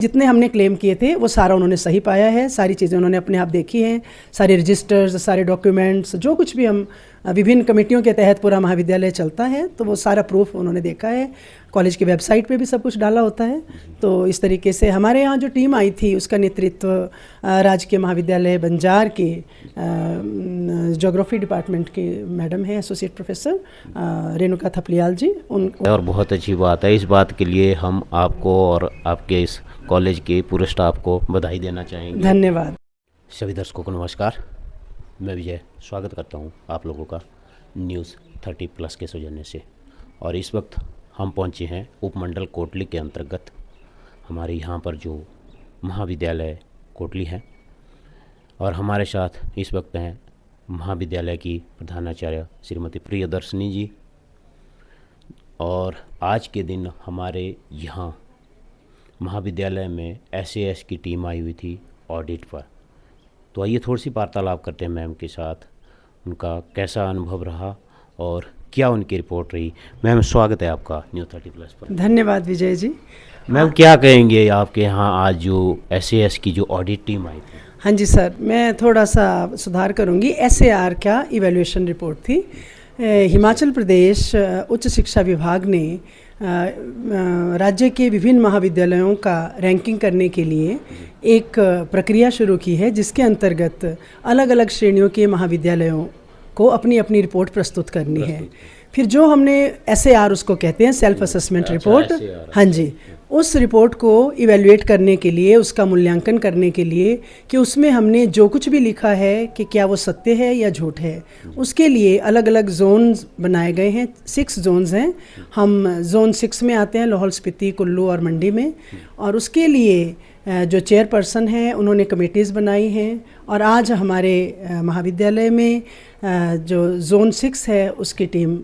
जितने हमने क्लेम किए थे वो सारा उन्होंने सही पाया है। सारी चीज़ें उन्होंने अपने आप देखी हैं, सारे रजिस्टर्स, सारे डॉक्यूमेंट्स, जो कुछ भी हम विभिन्न कमेटियों के तहत पूरा महाविद्यालय चलता है, तो वो सारा प्रूफ उन्होंने देखा है। कॉलेज की वेबसाइट पे भी सब कुछ डाला होता है। तो इस तरीके से हमारे यहाँ जो टीम आई थी उसका नेतृत्व राजकीय महाविद्यालय बंजार के ज्योग्राफी डिपार्टमेंट के मैडम है, एसोसिएट प्रोफेसर रेणुका थपलियाल जी। और बहुत अच्छी बात है। इस बात के लिए हम आपको और आपके इस कॉलेज के पूरे स्टाफ को बधाई देना चाहेंगे। धन्यवाद। सभी दर्शकों को नमस्कार, मैं विजय स्वागत करता हूं आप लोगों का न्यूज़ 30+ के सौजन्य से। और इस वक्त हम पहुंचे हैं उपमंडल कोटली के अंतर्गत हमारे यहाँ पर जो महाविद्यालय कोटली है, और हमारे साथ इस वक्त हैं महाविद्यालय की प्रधानाचार्य श्रीमती प्रियदर्शनी जी। और आज के दिन हमारे यहाँ महाविद्यालय में SAS की टीम आई हुई थी ऑडिट पर। तो आइए थोड़ी सी वार्तालाप करते हैं मैम के साथ, उनका कैसा अनुभव रहा और क्या उनकी रिपोर्ट रही। मैम, स्वागत है आपका न्यूज़ 30+ पर। धन्यवाद विजय जी। मैम, क्या कहेंगे आपके यहाँ आज जो SAS की जो ऑडिट टीम आई थी? हाँ जी सर, मैं थोड़ा सा सुधार करूँगी। SAR क्या इवैल्यूएशन रिपोर्ट थी। हिमाचल प्रदेश उच्च शिक्षा विभाग ने राज्य के विभिन्न महाविद्यालयों का रैंकिंग करने के लिए एक प्रक्रिया शुरू की है, जिसके अंतर्गत अलग अलग श्रेणियों के महाविद्यालयों को अपनी अपनी रिपोर्ट प्रस्तुत करनी है। फिर जो हमने SAR उसको कहते हैं, सेल्फ असेसमेंट रिपोर्ट। हाँ जी, उस रिपोर्ट को इवैल्यूएट करने के लिए, उसका मूल्यांकन करने के लिए कि उसमें हमने जो कुछ भी लिखा है कि क्या वो सत्य है या झूठ है, उसके लिए अलग अलग जोन्स बनाए गए हैं। 6 जोन्स हैं। हम जोन 6 में आते हैं, लाहौल स्पीति, कुल्लू और मंडी में। और उसके लिए जो चेयरपर्सन हैं उन्होंने कमेटीज़ बनाई हैं। और आज हमारे महाविद्यालय में जो जोन 6 है उसकी टीम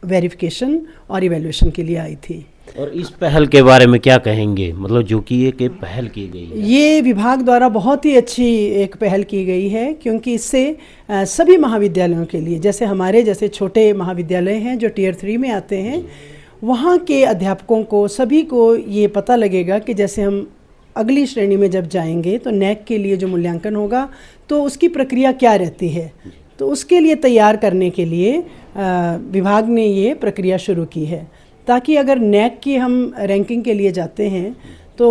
वेरिफिकेशन और इवैल्यूएशन के लिए आई थी। और इस पहल के बारे में क्या कहेंगे, मतलब जो कि ये पहल की गई है? ये विभाग द्वारा बहुत ही अच्छी एक पहल की गई है, क्योंकि इससे सभी महाविद्यालयों के लिए, जैसे हमारे जैसे छोटे महाविद्यालय हैं जो टियर 3 में आते हैं, वहाँ के अध्यापकों को सभी को ये पता लगेगा कि जैसे हम अगली श्रेणी में जब जाएंगे तो NAAC के लिए जो मूल्यांकन होगा तो उसकी प्रक्रिया क्या रहती है। तो उसके लिए तैयार करने के लिए विभाग ने ये प्रक्रिया शुरू की है, ताकि अगर NAAC की हम रैंकिंग के लिए जाते हैं तो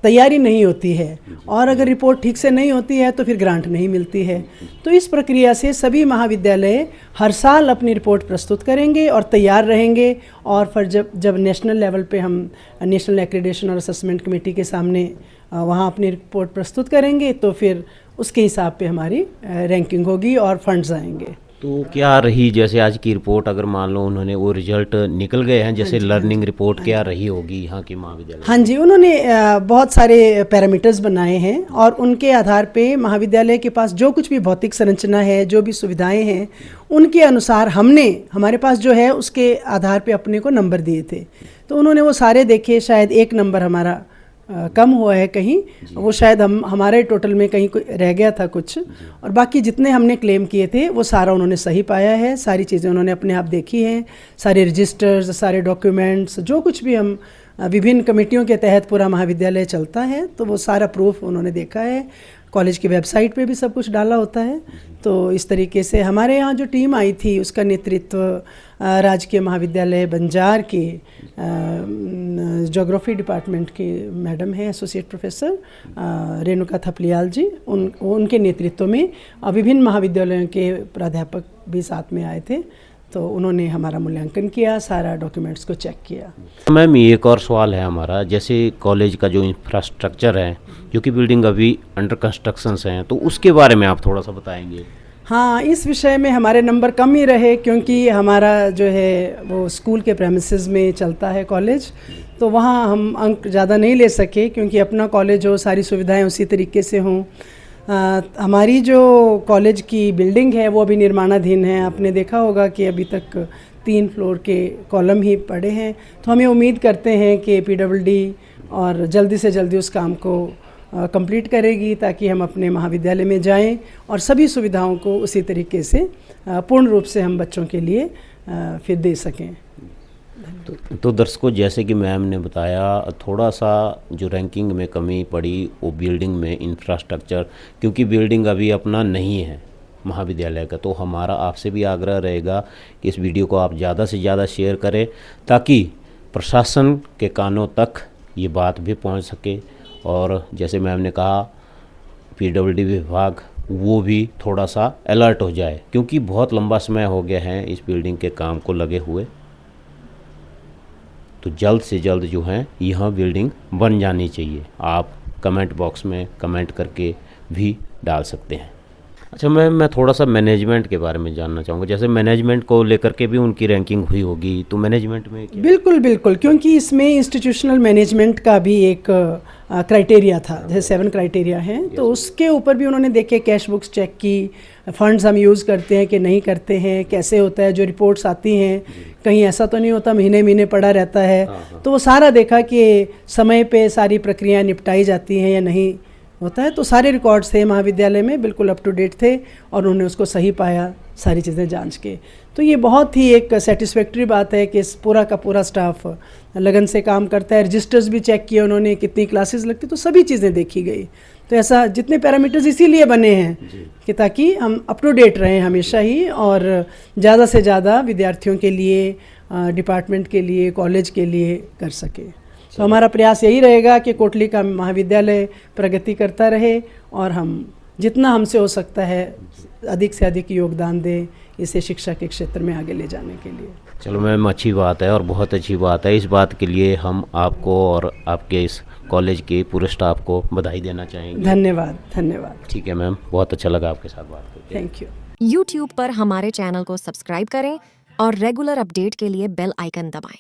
तैयारी नहीं होती है, और अगर रिपोर्ट ठीक से नहीं होती है तो फिर ग्रांट नहीं मिलती है। तो इस प्रक्रिया से सभी महाविद्यालय हर साल अपनी रिपोर्ट प्रस्तुत करेंगे और तैयार रहेंगे। और फिर जब नेशनल लेवल पे हम नेशनल एक्रीडेशन और असेसमेंट कमेटी के सामने वहाँ अपनी रिपोर्ट प्रस्तुत करेंगे, तो फिर उसके हिसाब पे हमारी रैंकिंग होगी और फंड्स आएंगे। तो क्या रही, जैसे आज की रिपोर्ट अगर मान लो उन्होंने वो रिजल्ट निकल गए हैं, जैसे लर्निंग रिपोर्ट क्या रही होगी यहाँ के महाविद्यालय? हाँ जी, उन्होंने बहुत सारे पैरामीटर्स बनाए हैं और उनके आधार पे महाविद्यालय के पास जो कुछ भी भौतिक संरचना है, जो भी सुविधाएं हैं, उनके अनुसार हमारे पास जो है उसके आधार पे अपने को नंबर दिए थे। तो उन्होंने वो सारे देखे, शायद एक नंबर हमारा कम हुआ है कहीं, वो शायद हमारे टोटल में कहीं रह गया था कुछ, और बाकी जितने हमने क्लेम किए थे वो सारा उन्होंने सही पाया है। सारी चीज़ें उन्होंने अपने आप देखी हैं, सारे रजिस्टर्स, सारे डॉक्यूमेंट्स, जो कुछ भी हम विभिन्न कमेटियों के तहत पूरा महाविद्यालय चलता है, तो वो सारा प्रूफ उन्होंने देखा है। कॉलेज की वेबसाइट पे भी सब कुछ डाला होता है। तो इस तरीके से हमारे यहाँ जो टीम आई थी उसका नेतृत्व राजकीय महाविद्यालय बंजार के ज्योग्राफी डिपार्टमेंट के मैडम है, एसोसिएट प्रोफेसर रेणुका थपलियाल जी। उनके नेतृत्व में विभिन्न महाविद्यालयों के प्राध्यापक भी साथ में आए थे। तो उन्होंने हमारा मूल्यांकन किया, सारा डॉक्यूमेंट्स को चेक किया। मैम, एक और सवाल है हमारा, जैसे कॉलेज का जो इंफ्रास्ट्रक्चर है, जो कि बिल्डिंग अभी अंडर कंस्ट्रक्शन हैं, तो उसके बारे में आप थोड़ा सा बताएंगे? हाँ, इस विषय में हमारे नंबर कम ही रहे, क्योंकि हमारा जो है वो स्कूल के प्रेमिसेस में चलता है कॉलेज, तो वहाँ हम अंक ज़्यादा नहीं ले सके, क्योंकि अपना कॉलेज हो, सारी सुविधाएं उसी तरीके से हों। हमारी जो कॉलेज की बिल्डिंग है वो अभी निर्माणाधीन है। आपने देखा होगा कि अभी तक 3 फ्लोर के कॉलम ही पड़े हैं। तो हमें उम्मीद करते हैं कि PWD और जल्दी से जल्दी उस काम को कंप्लीट करेगी, ताकि हम अपने महाविद्यालय में जाएं और सभी सुविधाओं को उसी तरीके से पूर्ण रूप से हम बच्चों के लिए फिर दे सकें। तो दर्शकों, जैसे कि मैम ने बताया, थोड़ा सा जो रैंकिंग में कमी पड़ी वो बिल्डिंग में इंफ्रास्ट्रक्चर, क्योंकि बिल्डिंग अभी अपना नहीं है महाविद्यालय का। तो हमारा आपसे भी आग्रह रहेगा कि इस वीडियो को आप ज़्यादा से ज़्यादा शेयर करें ताकि प्रशासन के कानों तक ये बात भी पहुंच सके। और जैसे मैम ने कहा, पीडब्ल्यूडी विभाग वो भी थोड़ा सा अलर्ट हो जाए, क्योंकि बहुत लंबा समय हो गया है इस बिल्डिंग के काम को लगे हुए। तो जल्द से जल्द जो है यह बिल्डिंग बन जानी चाहिए। आप कमेंट बॉक्स में कमेंट करके भी डाल सकते हैं। अच्छा मैम, मैं थोड़ा सा मैनेजमेंट के बारे में जानना चाहूँगा। जैसे मैनेजमेंट को लेकर के भी उनकी रैंकिंग हुई होगी, तो मैनेजमेंट में क्या? बिल्कुल बिल्कुल, क्योंकि इसमें इंस्टीट्यूशनल मैनेजमेंट का भी एक क्राइटेरिया था, जैसे 7 क्राइटेरिया हैं, तो उसके ऊपर भी उन्होंने देखे, कैश बुक्स चेक की, फंड्स हम यूज़ करते हैं कि नहीं करते हैं, कैसे होता है, जो रिपोर्ट्स आती हैं कहीं ऐसा तो नहीं होता महीने महीने पड़ा रहता है। तो वो सारा देखा कि समय पे सारी प्रक्रियाएं निपटाई जाती हैं या नहीं होता है। तो सारे रिकॉर्ड्स थे महाविद्यालय में, बिल्कुल अप टू डेट थे, और उन्होंने उसको सही पाया सारी चीज़ें जांच के। तो ये बहुत ही एक सेटिस्फैक्ट्री बात है कि इस पूरा का पूरा स्टाफ लगन से काम करता है। रजिस्टर्स भी चेक किए उन्होंने, कितनी क्लासेस लगती, तो सभी चीज़ें देखी गई। तो ऐसा जितने पैरामीटर्स इसीलिए बने हैं कि ताकि हम अप टू डेट रहें हमेशा ही, और ज़्यादा से ज़्यादा विद्यार्थियों के लिए, डिपार्टमेंट के लिए, कॉलेज के लिए कर सके। तो हमारा प्रयास यही रहेगा कि कोटली का महाविद्यालय प्रगति करता रहे, और हम जितना हमसे हो सकता है अधिक से अधिक योगदान दें इसे शिक्षा के क्षेत्र में आगे ले जाने के लिए। चलो मैम, अच्छी बात है और बहुत अच्छी बात है। इस बात के लिए हम आपको और आपके इस कॉलेज के पूरे स्टाफ को बधाई देना चाहेंगे। धन्यवाद धन्यवाद। ठीक है मैम, बहुत अच्छा लगा आपके साथ बात करके। Thank you. YouTube पर हमारे चैनल को सब्सक्राइब करें और रेगुलर अपडेट के लिए बेल आइकन दबाएं।